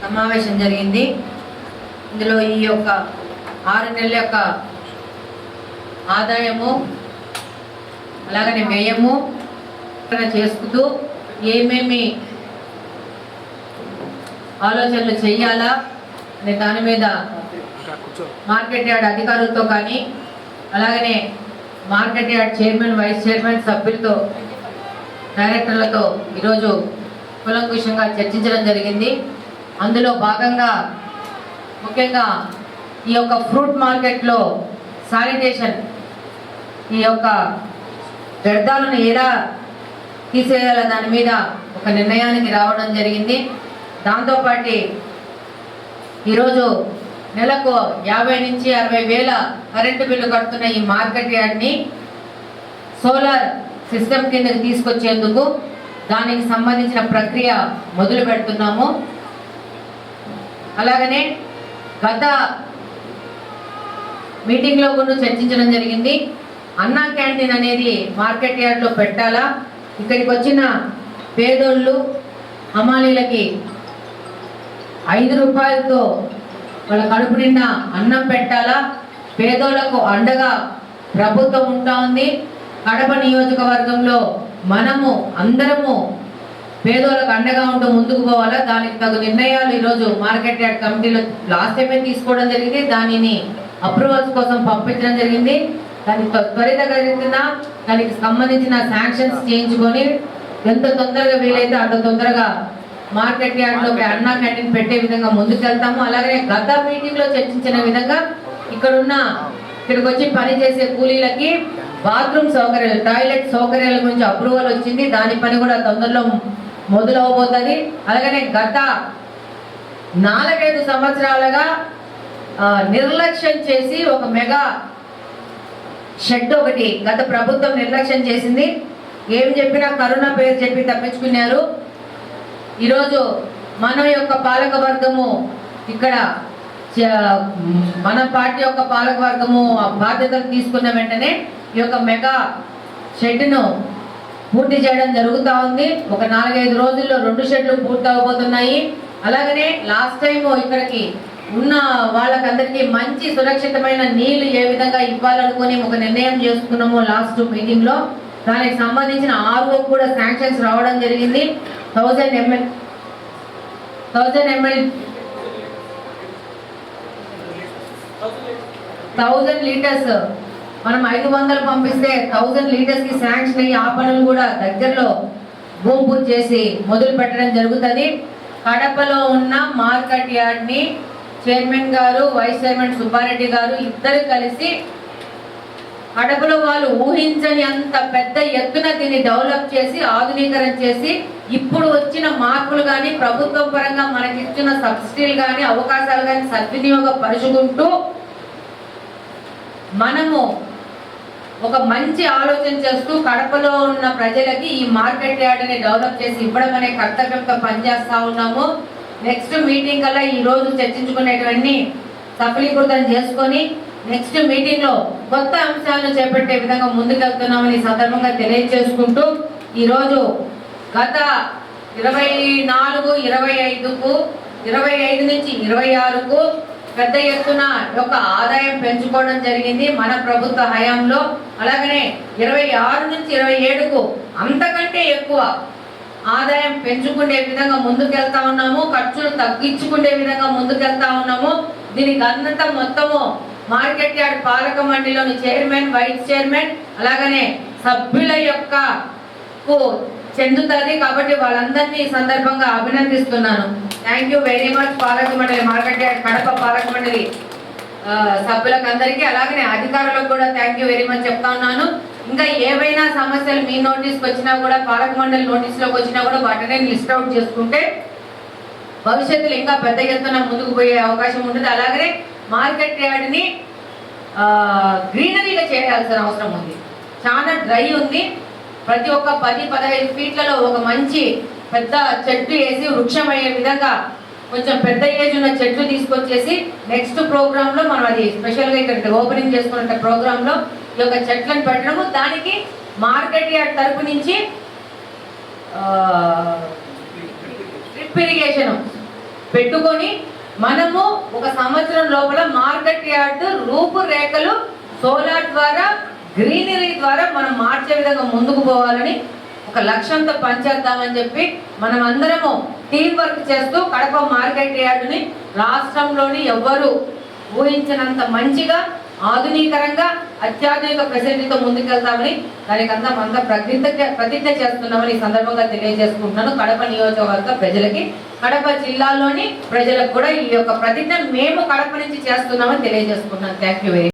సమావేశం జరిగింది. ఇందులో ఈ యొక్క 6 నెలల యొక్క ఆదాయము అలాగనే వ్యయము చేసుకుంటూ ఏమేమి ఆలోచనలు చేయాలా అనే దాని మీద మార్కెట్ యార్డ్ అధికారులతో కానీ అలాగనే market yard chairman, vice chairman, సభ్యులతో, డైరెక్టర్లతో ఈరోజు కూలంకుషంగా చర్చించడం జరిగింది. అందులో భాగంగా ముఖ్యంగా ఈ యొక్క ఫ్రూట్ మార్కెట్లో శానిటేషన్, ఈ యొక్క వ్యర్థాలను ఎలా తీసేయాల దాని మీద ఒక నిర్ణయానికి రావడం జరిగింది. దాంతోపాటు ఈరోజు నెలకు 50 నుంచి 60 వేల కరెంటు బిల్లు కడుతున్న ఈ మార్కెట్ యార్డ్ని సోలార్ సిస్టమ్ కిందకి తీసుకొచ్చేందుకు దానికి సంబంధించిన ప్రక్రియ మొదలు పెడుతున్నాము. అలాగనే గత మీటింగ్లో కూడా చర్చించడం జరిగింది. అన్నా క్యాంటీన్ అనేది మార్కెట్ యార్డ్లో పెట్టాలా, ఇక్కడికి వచ్చిన పేదోళ్ళు హమాలీలకి 5 రూపాయలతో వాళ్ళ కడుపు నిండా అన్నం పెట్టాలా, పేదోళ్లకు అండగా ప్రభుత్వం ఉంటా ఉంది. కడప నియోజకవర్గంలో మనము అందరము పేదోళ్ళకు అండగా ఉంటూ ముందుకు పోవాలా. దానికి తగు నిర్ణయాలు ఈరోజు మార్కెట్ యార్డ్ కమిటీలో లాస్ట్ టైమే తీసుకోవడం జరిగింది. దానిని అప్రూవల్స్ కోసం పంపించడం జరిగింది. దానికి త్వరితగతిన దానికి సంబంధించిన శాంక్షన్స్ చేయించుకొని ఎంత తొందరగా వీలైతే అంత తొందరగా మార్కెట్ యార్డ్లో అన్నా క్యాంటీన్ పెట్టే విధంగా ముందుకెళ్తాము. అలాగే గత మీటింగ్లో చర్చించిన విధంగా ఇక్కడికి వచ్చి పనిచేసే కూలీలకి బాత్రూమ్ సౌకర్యాలు, టాయిలెట్ సౌకర్యాల గురించి అప్రూవల్ వచ్చింది. దాని పని కూడా తొందరలో మొదలవబోతుంది. అలాగనే గత 4-5 సంవత్సరాలుగా నిర్లక్ష్యం చేసి ఒక మెగా షెడ్ ఒకటి గత ప్రభుత్వం నిర్లక్ష్యం చేసింది. ఏం చెప్పినా కరోనా పేరు చెప్పి తప్పించుకున్నారు. ఈరోజు మన యొక్క పాలక వర్గము ఇక్కడ మన పార్టీ యొక్క పాలక వర్గము బాధ్యతలు తీసుకున్న వెంటనే ఈ యొక్క మెగా షెడ్ను పూర్తి చేయడం జరుగుతూ ఉంది. ఒక 4-5 రోజుల్లో 2 షెడ్లు పూర్తి అవబోతున్నాయి. అలాగనే లాస్ట్ టైం ఇక్కడికి ఉన్న వాళ్ళకందరికీ మంచి సురక్షితమైన నీళ్లు ఏ విధంగా ఇవ్వాలనుకుని ఒక నిర్ణయం చేసుకున్నాము లాస్ట్ మీటింగ్లో. దానికి సంబంధించిన ఆర్ఓ కూడా శాంక్షన్స్ రావడం జరిగింది. 1000 లీటర్స్ మనం 500 పంపిస్తే 1000 లీటర్స్కి శాంక్షన్ అయ్యి ఆ పనులు కూడా దగ్గరలో భూమి పూజ చేసి మొదలు పెట్టడం జరుగుతుంది. కడపలో ఉన్న మార్కెట్ యార్డ్ని చైర్మన్ గారు, వైస్ చైర్మన్ సుబ్బారెడ్డి గారు ఇద్దరు కలిసి కడపలో వాళ్ళు ఊహించని అంత పెద్ద ఎత్తున దీన్ని డెవలప్ చేసి ఆధునీకరణ చేసి ఇప్పుడు వచ్చిన మార్పులు కానీ ప్రభుత్వం పరంగా మనకి ఇచ్చిన సబ్సిడీలు కానీ అవకాశాలు కానీ సద్వినియోగపరుచుకుంటూ మనము ఒక మంచి ఆలోచన చేస్తూ కడపలో ఉన్న ప్రజలకి ఈ మార్కెట్ యార్డ్ని డెవలప్ చేసి ఇవ్వడం అనే కర్తవ్యంతో పనిచేస్తా ఉన్నాము. నెక్స్ట్ మీటింగ్ కల్లా ఈ రోజు చర్చించుకునేటువంటి సఫలీకృతం చేసుకొని నెక్స్ట్ మీటింగ్లో కొత్త అంశాలను చేపట్టే విధంగా ముందుకెళ్తున్నామని సందర్భంగా తెలియజేసుకుంటూ ఈరోజు గత 24, 25 నుంచి 26కు పెద్ద ఎత్తున యొక్క ఆదాయం పెంచుకోవడం జరిగింది మన ప్రభుత్వ హయాంలో. అలాగనే 26 నుంచి 27కు అంతకంటే ఎక్కువ ఆదాయం పెంచుకునే విధంగా ముందుకెళ్తా ఉన్నాము. ఖర్చులు తగ్గించుకునే విధంగా ముందుకెళ్తా ఉన్నాము. దీనికి అంతా మొత్తము మార్కెట్ యార్డ్ పాలక మండలిలోని చైర్మన్, వైస్ చైర్మన్ అలాగనే సభ్యుల యొక్క చెందుతుంది. కాబట్టి వాళ్ళందరినీ ఈ సందర్భంగా అభినందిస్తున్నాను. థ్యాంక్ యూ వెరీ మచ్ పాలక మండలి, మార్కెట్ యార్డ్ కడప పాలక మండలి సభ్యులకు అందరికీ అలాగనే అధికారులకు కూడా థ్యాంక్ యూ వెరీ మచ్ చెప్తా ఉన్నాను. ఇంకా ఏవైనా సమస్యలు మీ నోటీస్కి వచ్చినా కూడా, పాలక మండలి నోటీసులోకి వచ్చినా కూడా వాటిని లిస్ట్ అవుట్ చేసుకుంటే భవిష్యత్తులో ఇంకా పెద్ద ఎత్తున ముందుకు పోయే అవకాశం ఉంటుంది. అలాగే మార్కెట్ యార్డ్ని గ్రీనరీగా చేయాల్సిన అవసరం ఉంది. చాలా డ్రై ఉంది. ప్రతి ఒక్క 10-15 ఫీట్లలో ఒక మంచి పెద్ద చెట్టు వేసి వృక్షం అయ్యే విధంగా కొంచెం పెద్ద ఏజ్ ఉన్న చెట్లు తీసుకొచ్చేసి నెక్స్ట్ ప్రోగ్రాంలో మనం అది స్పెషల్గా ఇక్కడ ఓపెనింగ్ చేసుకున్న ప్రోగ్రాంలో ఈ యొక్క చెట్లను పెట్టడము, దానికి మార్కెట్ యార్డ్ తరపు నుంచి డ్రిప్ ఇరిగేషన్ పెట్టుకొని మనము ఒక సంవత్సరం లోపల మార్కెట్ యార్డ్ రూపురేఖలు సోలార్ ద్వారా, గ్రీనరీ ద్వారా మనం మార్చే విధంగా ముందుకు పోవాలని ఒక లక్ష్యంతో పనిచేద్దామని చెప్పి మనం అందరము టీం వర్క్ చేస్తూ కడప మార్కెట్ యార్డుని రాష్ట్రంలోని ఎవ్వరూ ఊహించినంత మంచిగా, ఆధునీకరంగా, అత్యాధునిక ఫెసిలిటీతో ముందుకెళ్తామని దానికి అంతా ప్రతిజ్ఞ చేస్తున్నామని ఈ సందర్భంగా తెలియజేసుకుంటున్నాను. కడప నియోజకవర్గ ప్రజలకి, కడప జిల్లాలోని ప్రజలకు కూడా ఈ యొక్క ప్రతిజ్ఞ మేము కడప నుంచి చేస్తున్నామని తెలియజేసుకుంటున్నాను. Thank you very